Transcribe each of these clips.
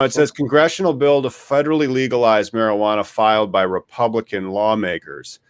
It says congressional bill to federally legalize marijuana filed by Republican lawmakers.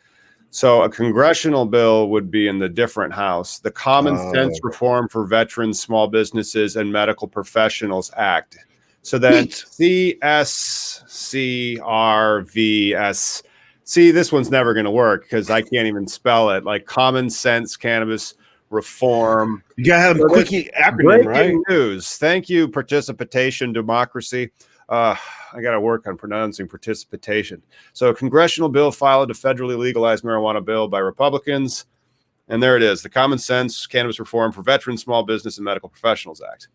So a congressional bill would be in the different house. The Common Sense Reform for Veterans, Small Businesses, and Medical Professionals Act. So then CSCRVS. See, this one's never going to work because I can't even spell it. Like Common Sense Cannabis Reform. You gotta have a quickie acronym, right? News. Thank you, participation democracy. I got to work on pronouncing participation. So a congressional bill filed to federally legalize marijuana bill by Republicans. And there it is. The Common Sense Cannabis Reform for Veterans, Small Business, and Medical Professionals Act.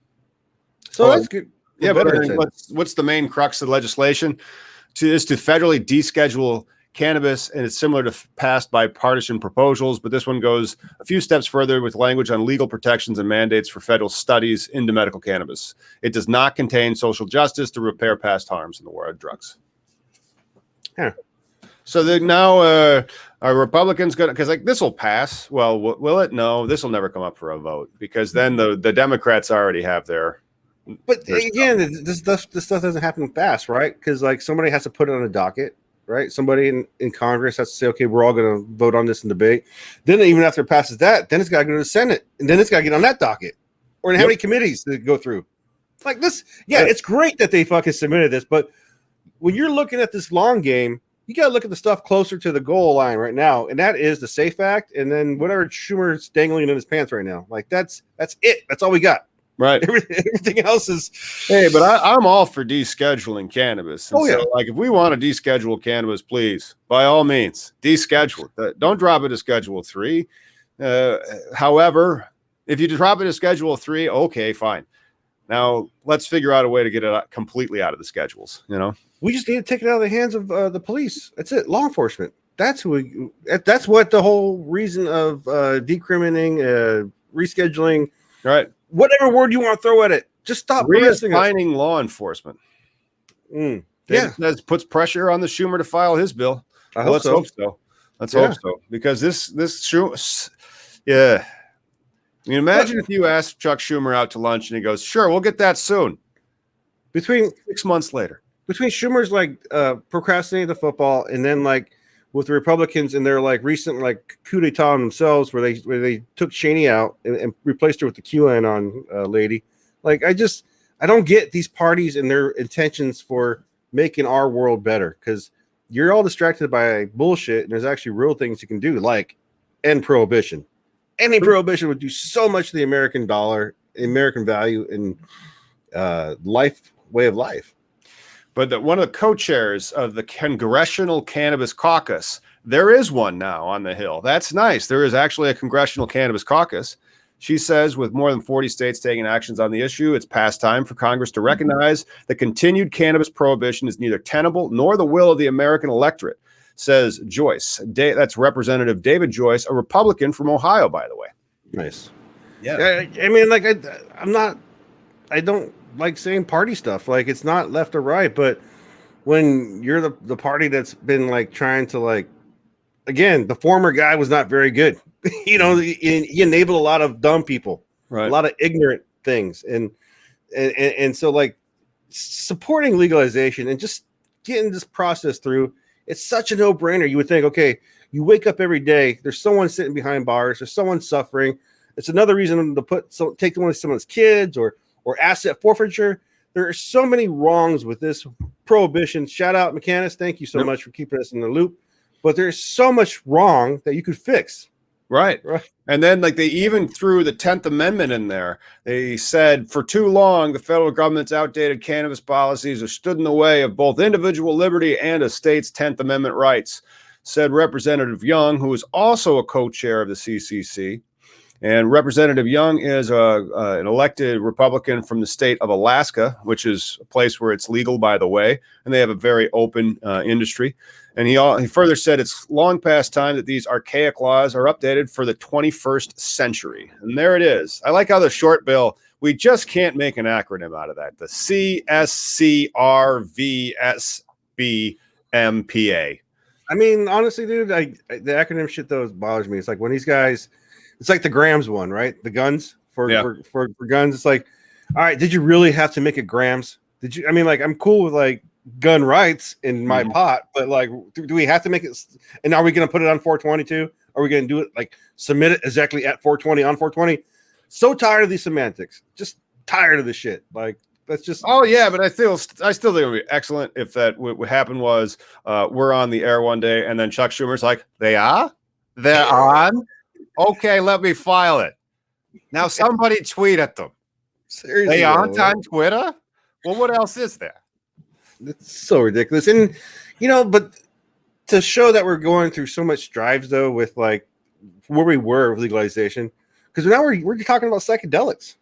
So that's good. Yeah, but what's the main crux of the legislation? Is to federally deschedule cannabis, and it's similar to past bipartisan proposals, but this one goes a few steps further with language on legal protections and mandates for federal studies into medical cannabis. It does not contain social justice to repair past harms in the war on drugs. Yeah. So now are Republicans going to, because like this will pass? Well, will it? No, this will never come up for a vote because then the Democrats already have their. But again, this stuff doesn't happen fast, right? Because like somebody has to put it on a docket. Right, somebody in Congress has to say, okay, we're all going to vote on this in debate. Then even after it passes that, then it's got to go to the Senate, and then it's got to get on that docket. Or how many committees to go through? Like this, it's great that they fucking submitted this, but when you're looking at this long game, you got to look at the stuff closer to the goal line right now, and that is the SAFE Act, and then whatever Schumer's dangling in his pants right now. Like that's it. That's all we got. Right. Everything else is. Hey, but I'm all for descheduling cannabis. And so, like, if we want to deschedule cannabis, please, by all means, deschedule it. Don't drop it to Schedule 3. However, if you drop it to Schedule 3, okay, fine. Now let's figure out a way to get it completely out of the schedules. You know, we just need to take it out of the hands of the police. That's it. Law enforcement. That's what the whole reason of decriminating, rescheduling. Right. Whatever word you want to throw at it, just stop reassigning law enforcement. Says puts pressure on the Schumer to file his bill. Let's hope so. Let's hope so, because this You imagine if you asked Chuck Schumer out to lunch and he goes, "Sure, we'll get that soon." Between 6 months later, between Schumer's like procrastinating the football, and then like with the Republicans and their like recent like coup d'etat on themselves, where they took Cheney out and replaced her with the QAnon lady. Like I don't get these parties and their intentions for making our world better, because you're all distracted by bullshit, and there's actually real things you can do, like end prohibition. Any prohibition would do so much to the American dollar, American value, and way of life. But one of the co-chairs of the Congressional Cannabis Caucus, there is one now on the Hill. That's nice. There is actually a Congressional Cannabis Caucus. She says with more than 40 states taking actions on the issue, it's past time for Congress to recognize that continued cannabis prohibition is neither tenable nor the will of the American electorate, says Joyce. That's Representative David Joyce, a Republican from Ohio, by the way. Nice. Yeah. I mean, like, I don't like saying party stuff. Like, it's not left or right, but when you're the party that's been like trying to like, again, the former guy was not very good. You know, he enabled a lot of dumb people, right? A lot of ignorant things. And so like supporting legalization and just getting this process through, it's such a no-brainer. You would think, okay, you wake up every day, there's someone sitting behind bars, there's someone suffering. It's another reason to take one of someone's kids or asset forfeiture. There are so many wrongs with this prohibition. Shout out McCannis. Thank you so much for keeping us in the loop. But there's so much wrong that you could fix. Right. And then like they even threw the 10th Amendment in there. They said for too long, the federal government's outdated cannabis policies have stood in the way of both individual liberty and a state's 10th Amendment rights, said Representative Young, who is also a co-chair of the CCC. And Representative Young is an elected Republican from the state of Alaska, which is a place where it's legal, by the way, and they have a very open industry. And he further said it's long past time that these archaic laws are updated for the 21st century. And there it is. I like how the short bill, we just can't make an acronym out of that. The CSCRVSMBMP. I mean, honestly, dude, the acronym shit though bothers me. It's like when these guys, it's like the grams one, right? The guns for guns. It's like, all right, did you really have to make it grams? Did you? I mean, like, I'm cool with like gun rights in my Mhm. pot, but like, do we have to make it? And are we going to put it on 420 too? Are we going to do it like submit it exactly at 420 on 420? So tired of these semantics. Just tired of this shit. Like, let's just. Oh yeah, but I still think it would be excellent if that what happened was we're on the air one day and then Chuck Schumer's like, they're on. Okay, let me file it. Now somebody tweet at them. Seriously, They aren't though, on Twitter. Well, what else is there? it's so ridiculous. And but to show that we're going through so much strives though with like where we were with legalization, because now we're talking about psychedelics.